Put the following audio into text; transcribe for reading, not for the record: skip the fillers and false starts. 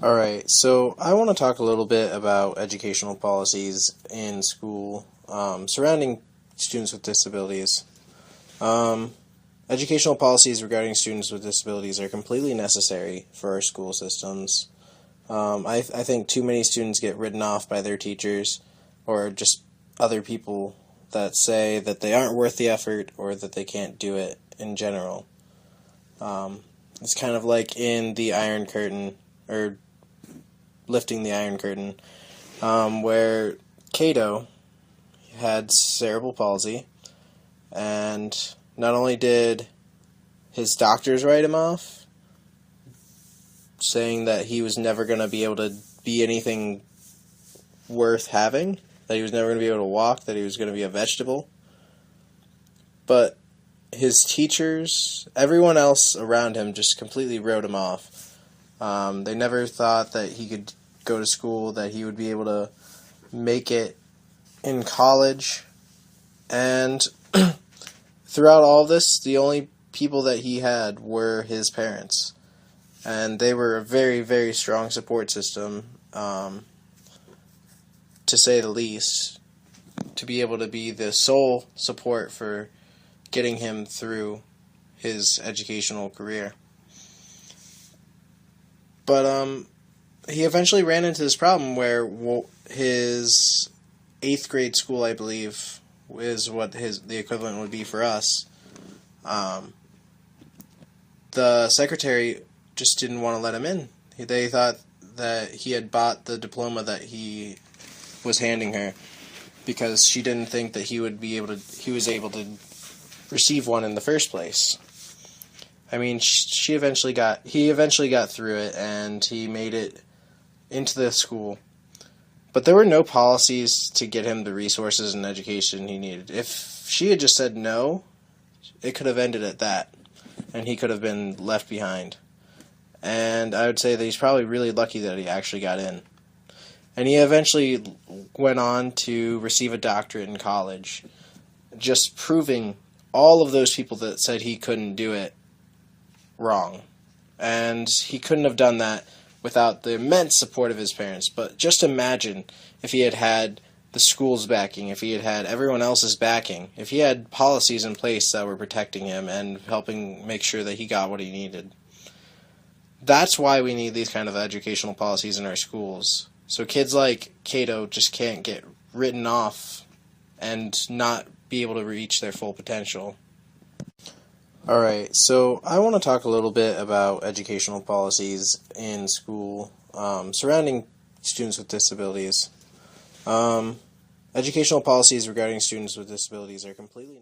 Alright, so I want to talk a little bit about educational policies in school surrounding students with disabilities. Um, Educational policies regarding students with disabilities are completely necessary for our school systems. I think too many students get written off by their teachers or just other people that say that they aren't worth the effort or that they can't do it in general. It's kind of like in the Iron Curtain, or lifting the Iron Curtain, where Cato had cerebral palsy, and not only did his doctors write him off, saying that he was never going to be able to be anything worth having, that he was never going to be able to walk, that he was going to be a vegetable, but his teachers, everyone else around him just completely wrote him off. They never thought that he could go to school, that he would be able to make it in college. And throughout all this, the only people that he had were his parents. And they were a very, very strong support system, to say the least, to be able to be the sole support for getting him through his educational career. But he eventually ran into this problem where his 8th grade school, I believe, is what the equivalent would be for us. The secretary just didn't want to let him in. They thought that he had bought the diploma that he was handing her because she didn't think that he was able to receive one in the first place. I mean, he eventually got through it, and he made it into the school. But there were no policies to get him the resources and education he needed. If she had just said no, it could have ended at that, and he could have been left behind. And I would say that he's probably really lucky that he actually got in. And he eventually went on to receive a doctorate in college, just proving all of those people that said he couldn't do it wrong. And he couldn't have done that without the immense support of his parents. But just imagine if he had had the school's backing, if he had had everyone else's backing, if he had policies in place that were protecting him and helping make sure that he got what he needed. That's why we need these kind of educational policies in our schools. So kids like Cato just can't get written off and not be able to reach their full potential. Alright, so I want to talk a little bit about educational policies in school surrounding students with disabilities. Educational policies regarding students with disabilities are completely